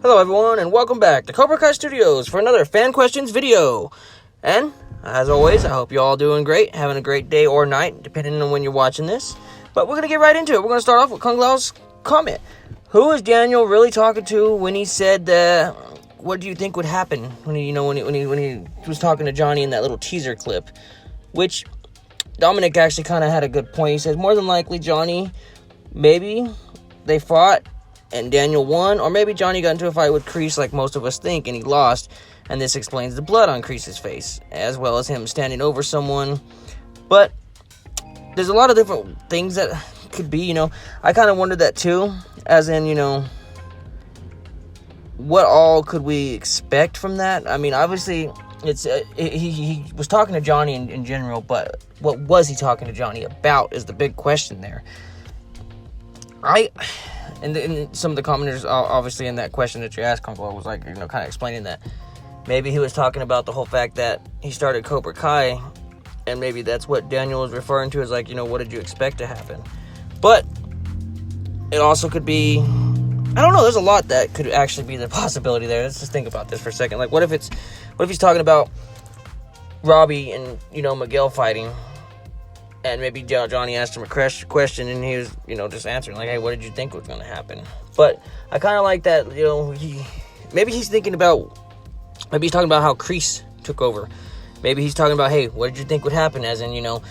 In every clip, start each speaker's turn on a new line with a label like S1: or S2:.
S1: Hello everyone, and welcome back to Cobra Kai Studios for another fan questions video. And, as always, I hope you're all doing great, having a great day or night, depending on when you're watching this. But we're going to get right into it. We're going to start off with Kung Lao's comment. Who is Daniel really talking to when he said that, what do you think would happen when he was talking to Johnny in that little teaser clip? Which, Dominic actually kind of had a good point. He says, more than likely, Johnny, maybe they fought and Daniel won, or maybe Johnny got into a fight with Crease like most of us think, and he lost, and this explains the blood on Crease's face, as well as him standing over someone. But there's a lot of different things that could be, I kind of wondered that too, as in, what all could we expect from that? I mean, obviously, it's he was talking to Johnny in general, but what was he talking to Johnny about is the big question there. And some of the commenters, obviously, in that question that you asked, Kunkel, was like, kind of explaining that maybe he was talking about the whole fact that he started Cobra Kai, and maybe that's what Daniel was referring to as like, what did you expect to happen? But it also could be, I don't know, there's a lot that could actually be the possibility there. Let's just think about this for a second. Like, what if he's talking about Robbie and, Miguel fighting, and maybe Johnny asked him a question, and he was, just answering, like, hey, what did you think was going to happen? But I kind of like that, maybe he's talking about how Crease took over. Maybe he's talking about, hey, what did you think would happen? As in,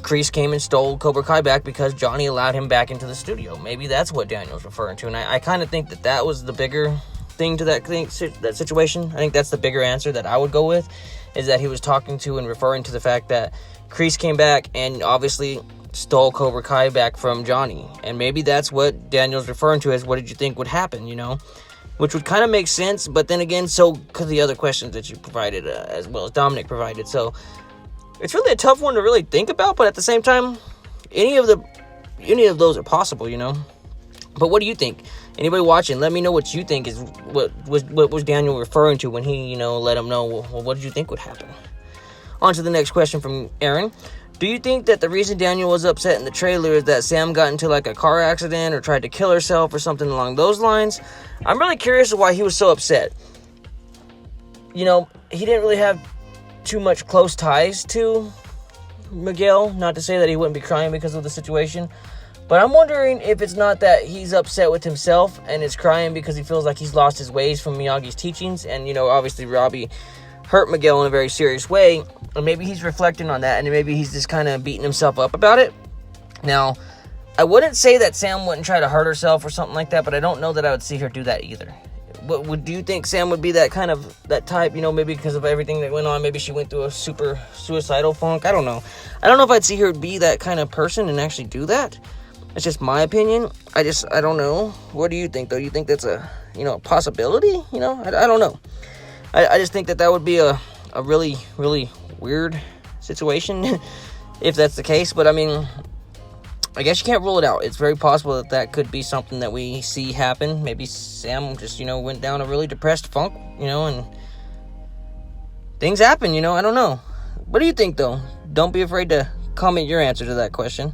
S1: Crease came and stole Cobra Kai back because Johnny allowed him back into the studio. Maybe that's what Daniel's referring to. And I kind of think that was the bigger thing to that situation. I think that's the bigger answer that I would go with, is that he was talking to and referring to the fact that Crease came back and obviously stole Cobra Kai back from Johnny. And maybe that's what Daniel's referring to as what did you think would happen, which would kind of make sense. But then again, so could the other questions that you provided, as well as Dominic provided. So it's really a tough one to really think about, but at the same time, any of those are possible, But what do you think? Anybody watching, let me know what you think is what was Daniel referring to when he, let him know, well, what did you think would happen? On to the next question from Aaron. Do you think that the reason Daniel was upset in the trailer is that Sam got into like a car accident or tried to kill herself or something along those lines? I'm really curious of why he was so upset. He didn't really have too much close ties to Miguel. Not to say that he wouldn't be crying because of the situation, but I'm wondering if it's not that he's upset with himself and is crying because he feels like he's lost his ways from Miyagi's teachings. And, obviously Robbie hurt Miguel in a very serious way, and maybe he's reflecting on that, and maybe he's just kind of beating himself up about it. Now, I wouldn't say that Sam wouldn't try to hurt herself or something like that, but I don't know that I would see her do that either. Do you think Sam would be that type, maybe because of everything that went on, maybe she went through a super suicidal funk? I don't know. I don't know if I'd see her be that kind of person and actually do that. It's just my opinion. I don't know. What do you think, though? You think that's a possibility? I don't know. I just think that would be a really, really weird situation if that's the case. But, I mean, I guess you can't rule it out. It's very possible that could be something that we see happen. Maybe Sam just, went down a really depressed funk, and things happen, I don't know. What do you think, though? Don't be afraid to comment your answer to that question.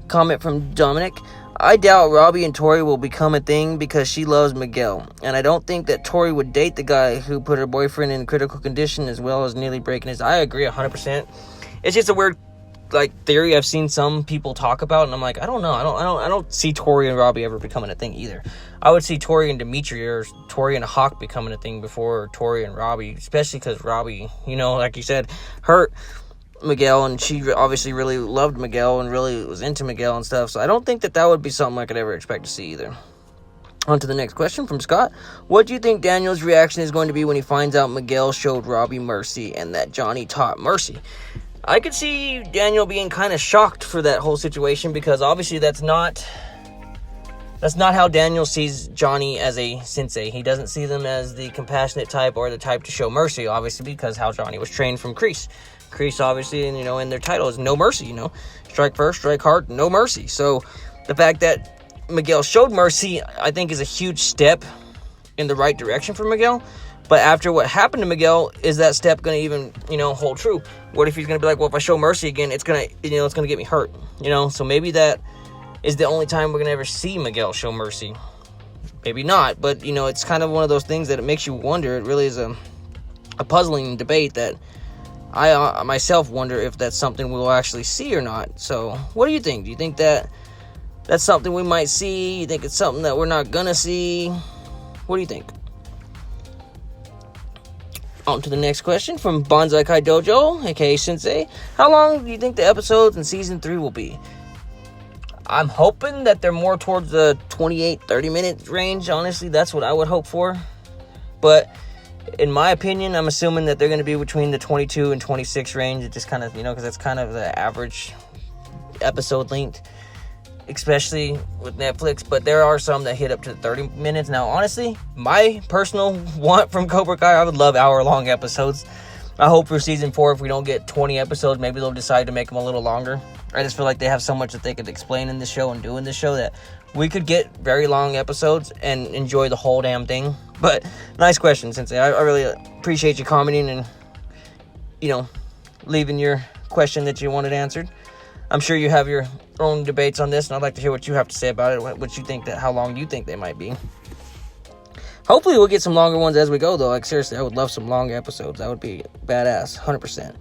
S1: Comment from Dominic. I doubt Robbie and Tori will become a thing because she loves Miguel, and I don't think that Tori would date the guy who put her boyfriend in critical condition as well as nearly breaking his. I agree 100%. It's just a weird theory I've seen some people talk about, and I'm like, I don't know. I don't see Tori and Robbie ever becoming a thing either. I would see Tori and Dimitri or Tori and Hawk becoming a thing before Tori and Robbie, especially because Robbie, like you said, hurt Miguel, and she obviously really loved Miguel and really was into Miguel and stuff. So I don't think that would be something I could ever expect to see either. On to the next question from Scott. What do you think Daniel's reaction is going to be when he finds out Miguel showed Robbie mercy and that Johnny taught mercy? I could see Daniel being kind of shocked for that whole situation, because obviously that's not how Daniel sees Johnny as a sensei. He doesn't see them as the compassionate type or the type to show mercy, obviously, because how Johnny was trained from Crease. Crease, obviously, and, in their title is no mercy, strike first, strike hard, no mercy. So the fact that Miguel showed mercy, I think, is a huge step in the right direction for Miguel. But after what happened to Miguel, is that step going to even, hold true? What if he's going to be like, well, if I show mercy again, it's going to get me hurt, So maybe that is the only time we're going to ever see Miguel show mercy. maybe not. But, you know, it's kind of one of those things that it makes you wonder. It really is a puzzling debate that I myself wonder if that's something we'll actually see or not. So, what do you think? Do you think that that's something we might see? You think it's something that we're not gonna see? What do you think? On to the next question from Bonsai Kai Dojo, aka Sensei. How long do you think the episodes in season 3 will be? I'm hoping that they're more towards the 28-30 minute range. Honestly, that's what I would hope for. But in my opinion, I'm assuming that they're going to be between the 22 and 26 range. It just kind of, you know, because that's kind of the average episode length, especially with Netflix. But there are some that hit up to 30 minutes. Now, honestly, my personal want from Cobra Kai, I would love hour-long episodes. I hope for season 4, if we don't get 20 episodes, maybe they'll decide to make them a little longer. I just feel like they have so much that they could explain in this show and do in this show that we could get very long episodes and enjoy the whole damn thing. But nice question, Sensei. I really appreciate you commenting and, you know, leaving your question that you wanted answered. I'm sure you have your own debates on this, and I'd like to hear what you have to say about it. What you think, that how long you think they might be. Hopefully we'll get some longer ones as we go, though. Like, seriously, I would love some long episodes. That would be badass, 100%.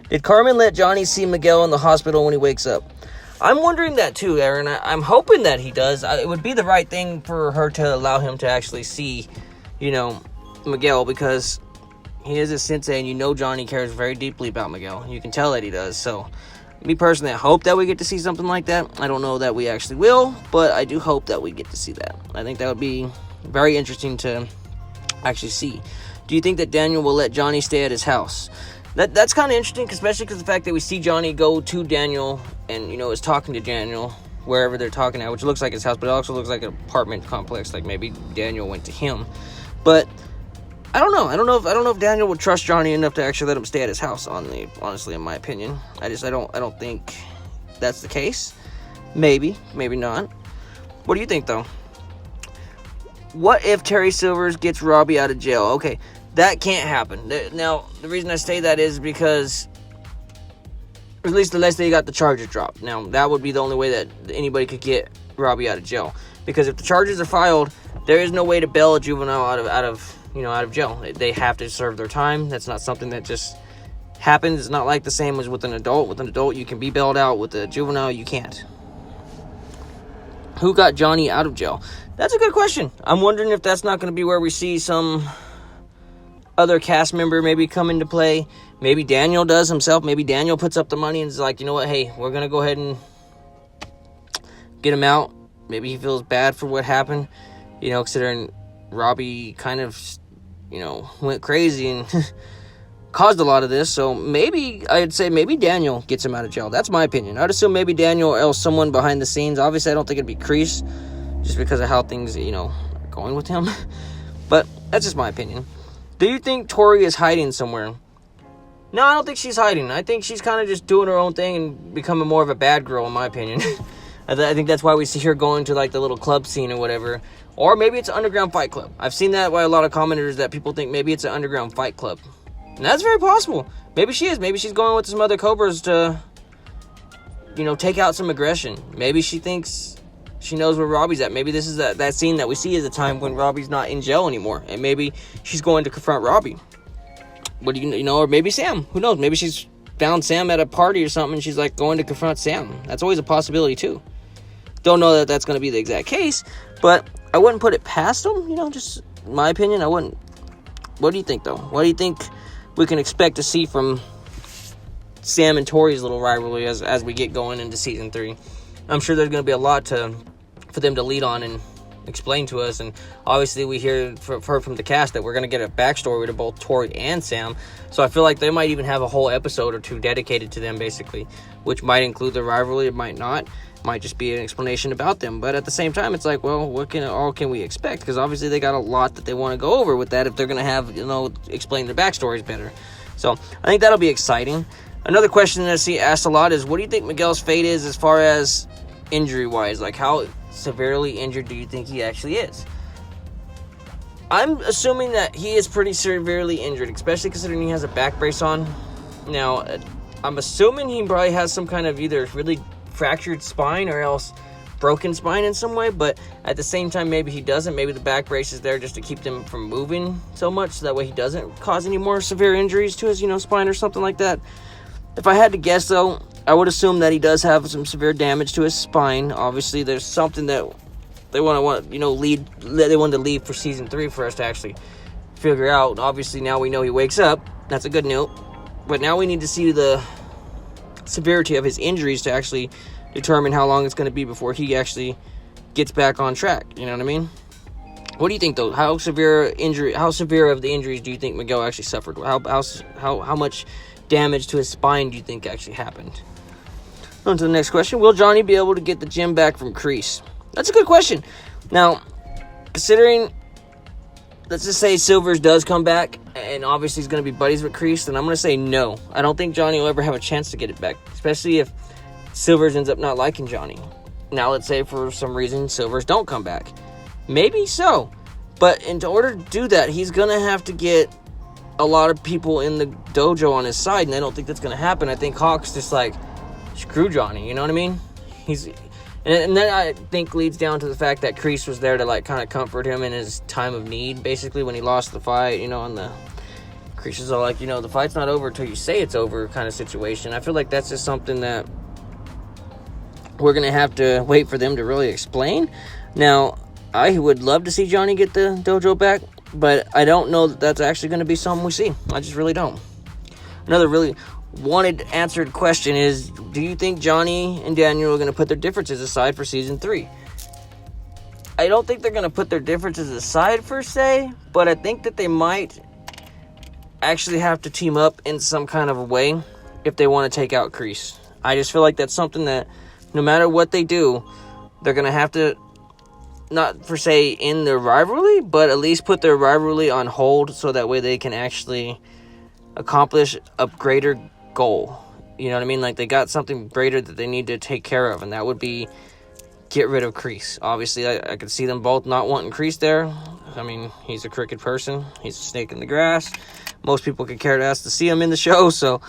S1: Did Carmen let Johnny see Miguel in the hospital when he wakes up? I'm wondering that too, Aaron. I'm hoping that he does. It would be the right thing for her to allow him to actually see, you know, Miguel, because he is a sensei, and you know Johnny cares very deeply about Miguel. You can tell that he does. So, me personally, I hope that we get to see something like that. I don't know that we actually will, but I do hope that we get to see that. I think that would be very interesting to actually see. Do you think that Daniel will let Johnny stay at his house? That's kind of interesting, especially because the fact that we see Johnny go to Daniel and, you know, is talking to Daniel wherever they're talking at, which looks like his house, but it also looks like an apartment complex, like maybe Daniel went to him. But I don't know. I don't know if Daniel would trust Johnny enough to actually let him stay at his house. Honestly, in my opinion, I don't think that's the case. Maybe not. What do you think, though? What if Terry Silvers gets Robbie out of jail? Okay, that can't happen. Now, the reason I say that is because, at least unless they got the charges dropped. Now, that would be the only way that anybody could get Robbie out of jail. Because if the charges are filed, there is no way to bail a juvenile out of jail. They have to serve their time. That's not something that just happens. It's not like the same as with an adult. With an adult, you can be bailed out. With a juvenile, you can't. Who got Johnny out of jail? That's a good question. I'm wondering if that's not going to be where we see some other cast member maybe come into play. Maybe Daniel does himself. Maybe Daniel puts up the money and is like, you know what, hey, we're going to go ahead and get him out. Maybe he feels bad for what happened, you know, considering Robbie kind of, you know, went crazy and caused a lot of this. So maybe, I'd say maybe Daniel gets him out of jail. That's my opinion. I'd assume maybe Daniel or else someone behind the scenes. Obviously, I don't think it'd be Crease, just because of how things, you know, are going with him. But that's just my opinion. Do you think Tori is hiding somewhere? No, I don't think she's hiding. I think she's kind of just doing her own thing and becoming more of a bad girl, in my opinion. I think that's why we see her going to, like, the little club scene or whatever. Or maybe it's an underground fight club. I've seen that by a lot of commenters that people think maybe it's an underground fight club. And that's very possible. Maybe she is. Maybe she's going with some other Cobras to, you know, take out some aggression. Maybe she thinks she knows where Robbie's at. Maybe this is that scene that we see is the time when Robbie's not in jail anymore. And maybe she's going to confront Robbie. What do you know? Or maybe Sam. Who knows? Maybe she's found Sam at a party or something and she's like going to confront Sam. That's always a possibility too. Don't know that that's going to be the exact case, but I wouldn't put it past them. You know, just my opinion, I wouldn't. What do you think, though? What do you think we can expect to see from Sam and Tori's little rivalry as we get going into season 3? I'm sure there's going to be a lot for them to lead on and explain to us, and obviously we heard from the cast that we're going to get a backstory to both Tori and Sam, so I feel like they might even have a whole episode or two dedicated to them, basically, which might include the rivalry, it might not. Might just be an explanation about them, but at the same time, it's like, well, what can we expect? Because obviously they got a lot that they want to go over with that if they're going to have, you know, explain their backstories better. So I think that'll be exciting. Another question that I see asked a lot is, what do you think Miguel's fate is as far as injury-wise? Like, how severely injured do you think he actually is? I'm assuming that he is pretty severely injured, especially considering he has a back brace on. Now, I'm assuming he probably has some kind of either really fractured spine or else broken spine in some way, but at the same time, maybe he doesn't. Maybe the back brace is there just to keep him from moving so much, so that way he doesn't cause any more severe injuries to his, spine or something like that. If I had to guess, though, I would assume that he does have some severe damage to his spine. Obviously, there's something that they wanted to leave for season 3 for us to actually figure out. Obviously, now we know he wakes up. That's a good note. But now we need to see the severity of his injuries to actually determine how long it's going to be before he actually gets back on track. You know what I mean? What do you think, though? How severe of the injuries do you think Miguel actually suffered? How much damage to his spine do you think actually happened? On to the next question. Will Johnny be able to get the gym back from Crease? That's a good question. Now, considering, let's just say Silvers does come back, and obviously he's going to be buddies with Crease, then I'm going to say no. I don't think Johnny will ever have a chance to get it back, especially if Silvers ends up not liking Johnny. Now, let's say for some reason Silvers don't come back. Maybe so. But in order to do that, he's going to have to get a lot of people in the dojo on his side, and I don't think that's going to happen. I think Hawk's just like, screw Johnny, you know what I mean? And then I think leads down to the fact that Crease was there to like kind of comfort him in his time of need, basically when he lost the fight, and the Crease is all like, the fight's not over until you say it's over kind of situation. I feel like that's just something that we're going to have to wait for them to really explain. Now, I would love to see Johnny get the dojo back, but I don't know that that's actually going to be something we see. I just really don't. Another really wanted answered question is, do you think Johnny and Daniel are going to put their differences aside for season 3? I don't think they're going to put their differences aside per se, but I think that they might actually have to team up in some kind of a way if they want to take out Crease. I just feel like that's something that no matter what they do, they're going to have to, not per se end their rivalry, but at least put their rivalry on hold so that way they can actually accomplish a greater goal. You know what I mean? Like, they got something greater that they need to take care of, and that would be get rid of Crease. Obviously, I could see them both not wanting Crease there. I mean, he's a crooked person. He's a snake in the grass. Most people could care less to see him in the show, so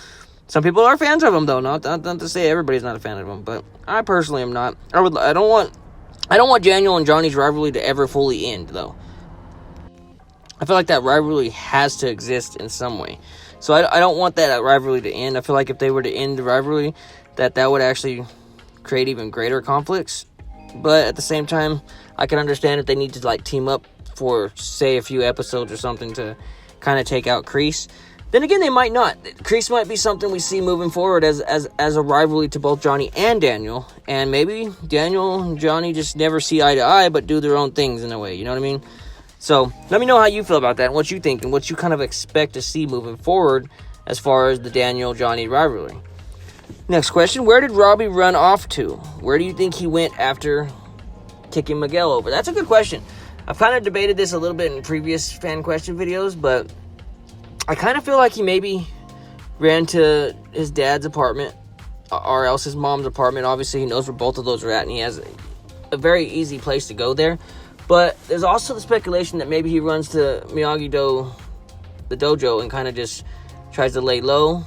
S1: some people are fans of him, though. Not to say everybody's not a fan of him, but I personally am not. I don't want Daniel and Johnny's rivalry to ever fully end, though. I feel like that rivalry has to exist in some way. So I don't want that rivalry to end. I feel like if they were to end the rivalry, that would actually create even greater conflicts. But at the same time, I can understand if they need to like team up for, say, a few episodes or something to kind of take out Crease. Then again, they might not. Crease might be something we see moving forward as a rivalry to both Johnny and Daniel. And maybe Daniel and Johnny just never see eye to eye, but do their own things in a way. You know what I mean? So let me know how you feel about that and what you think and what you kind of expect to see moving forward as far as the Daniel-Johnny rivalry. Next question, where did Robbie run off to? Where do you think he went after kicking Miguel over? That's a good question. I've kind of debated this a little bit in previous fan question videos, but I kind of feel like he maybe ran to his dad's apartment or else his mom's apartment. Obviously, he knows where both of those are at, and he has a very easy place to go there. But there's also the speculation that maybe he runs to Miyagi-Do, the dojo, and kind of just tries to lay low.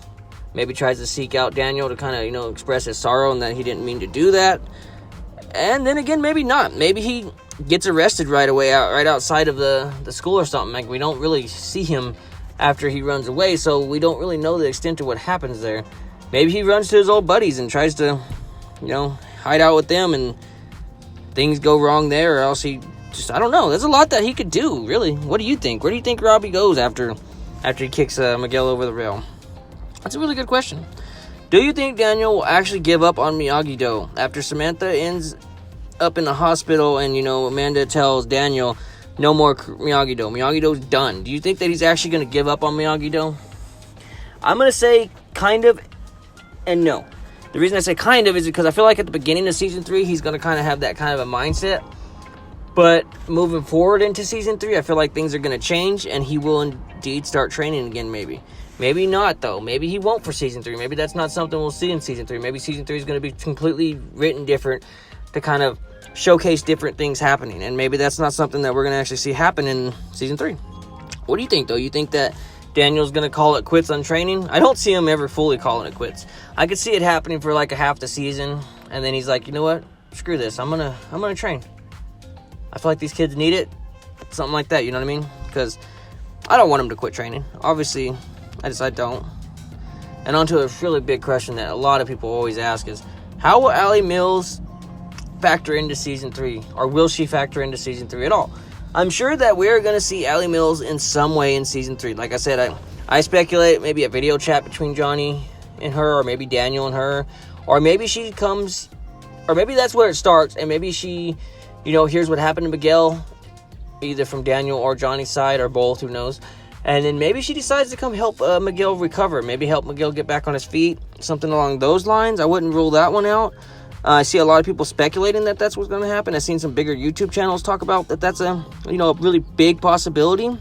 S1: Maybe tries to seek out Daniel to kind of, express his sorrow and that he didn't mean to do that. And then again, maybe not. Maybe he gets arrested right away, right outside of the school or something. Like, we don't really see him after he runs away, so we don't really know the extent of what happens there. Maybe he runs to his old buddies and tries to, hide out with them, and things go wrong there, or else he just, I don't know. There's a lot that he could do, really. What do you think? Where do you think Robbie goes after he kicks Miguel over the rail? That's a really good question. Do you think Daniel will actually give up on Miyagi-Do after Samantha ends up in the hospital and, Amanda tells Daniel, no more Miyagi-Do. Miyagi-Do's done. Do you think that he's actually going to give up on Miyagi-Do? I'm going to say kind of and no. The reason I say kind of is because I feel like at the beginning of Season 3, he's going to kind of have that kind of a mindset. But moving forward into Season 3, I feel like things are going to change, and he will indeed start training again, maybe. Maybe not, though. Maybe he won't for Season 3. Maybe that's not something we'll see in Season 3. Maybe Season 3 is going to be completely written different to kind of showcase different things happening. And maybe that's not something that we're going to actually see happen in Season 3. What do you think, though? You think that Daniel's going to call it quits on training? I don't see him ever fully calling it quits. I could see it happening for like a half the season, and then he's like, you know what? screw this. I'm gonna train. I feel like these kids need it. Something like that, you know what I mean? Because I don't want them to quit training. Obviously, I don't. And on to a really big question that a lot of people always ask is, how will Allie Mills factor into Season 3? Or will she factor into Season 3 at all? I'm sure that we're going to see Allie Mills in some way in Season 3. Like I said, I speculate maybe a video chat between Johnny and her, or maybe Daniel and her. Or maybe she comes, or maybe that's where it starts, and maybe she, hears what happened to Miguel, either from Daniel or Johnny's side, or both, who knows. And then maybe she decides to come help Miguel recover. Maybe help Miguel get back on his feet. Something along those lines. I wouldn't rule that one out. I see a lot of people speculating that that's what's going to happen. I've seen some bigger YouTube channels talk about that that's a really big possibility.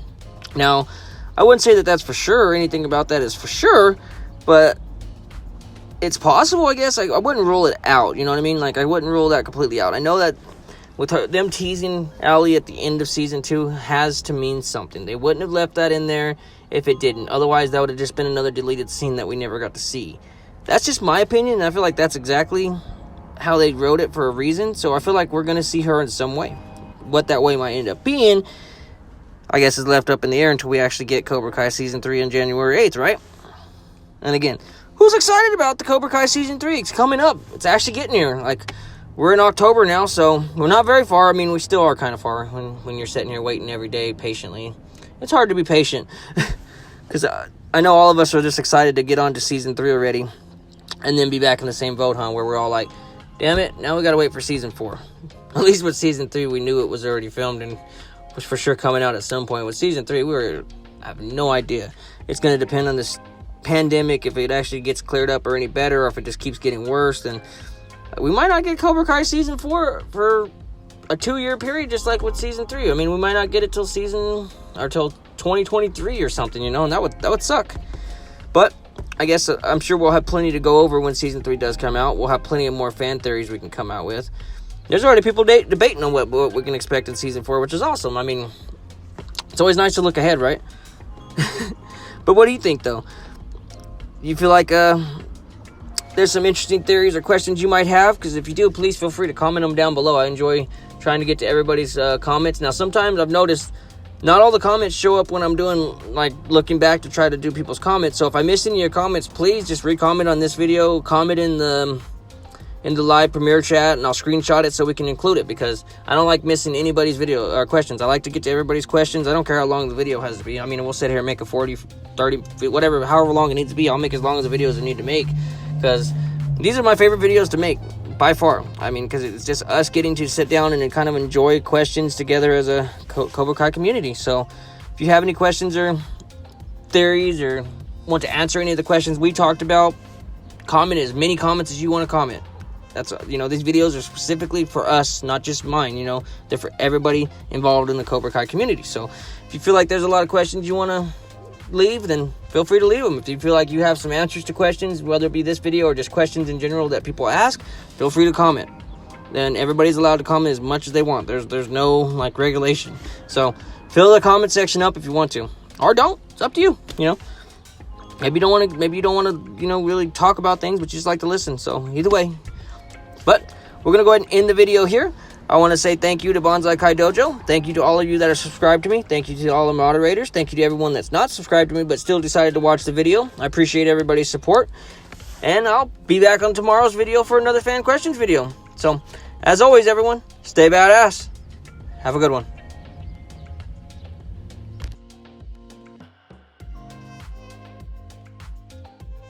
S1: Now, I wouldn't say that that's for sure, or anything about that is for sure, but it's possible, I guess. I wouldn't rule it out, you know what I mean? Like, I wouldn't rule that completely out. I know that with them teasing Allie at the end of Season 2 has to mean something. They wouldn't have left that in there if it didn't. Otherwise, that would have just been another deleted scene that we never got to see. That's just my opinion, and I feel like that's exactly how they wrote it for a reason. So I feel like we're going to see her in some way. What that way might end up being, I guess, is left up in the air until we actually get Cobra Kai Season 3 on January 8th, right? And again, who's excited about the Cobra Kai Season 3? It's coming up. It's actually getting here. Like, we're in October now, so we're not very far. I mean, we still are kind of far when you're sitting here waiting every day patiently. It's hard to be patient. Because I know all of us are just excited to get on to Season 3 already. And then be back in the same boat, where we're all like, damn it, now we got to wait for Season 4. At least with Season 3, we knew it was already filmed and was for sure coming out at some point. With Season 3, I have no idea. It's going to depend on this pandemic, if it actually gets cleared up or any better, or if it just keeps getting worse. Then we might not get Cobra Kai Season 4 for a 2-year period, just like with Season 3. I mean, we might not get it till 2023 or something, and that would suck. But I guess I'm sure we'll have plenty to go over when Season 3 does come out. We'll have plenty of more fan theories we can come out with. There's already people debating on what we can expect in Season 4, which is awesome. I mean, it's always nice to look ahead, right? But what do you think, though? You feel like there's some interesting theories or questions you might have? Because if you do, please feel free to comment them down below. I enjoy trying to get to everybody's comments. Now, sometimes I've noticed not all the comments show up when I'm doing, looking back to try to do people's comments. So if I miss any of your comments, please just re-comment on this video. Comment in the live premiere chat, and I'll screenshot it so we can include it, because I don't like missing anybody's video or questions. I like to get to everybody's questions. I don't care how long the video has to be. I mean, we'll sit here and make a 40, 30, whatever, however long it needs to be. I'll make as long as the videos I need to make, because these are my favorite videos to make by far. I mean, because it's just us getting to sit down and kind of enjoy questions together as a Cobra Kai community. So if you have any questions or theories, or want to answer any of the questions we talked about, comment as many comments as you want to comment. That's, these videos are specifically for us, not just mine, they're for everybody involved in the Cobra Kai community. So if you feel like there's a lot of questions you want to leave, then feel free to leave them. If you feel like you have some answers to questions, whether it be this video or just questions in general that people ask, feel free to comment. Then everybody's allowed to comment as much as they want. There's no regulation. So fill the comment section up if you want to, or don't. It's up to you. Maybe you don't want to really talk about things, but you just like to listen. So either way. But we're going to go ahead and end the video here. I want to say thank you to Bonsai Kai Dojo. Thank you to all of you that are subscribed to me. Thank you to all the moderators. Thank you to everyone that's not subscribed to me but still decided to watch the video. I appreciate everybody's support. And I'll be back on tomorrow's video for another fan questions video. So, as always, everyone, stay badass. Have a good one.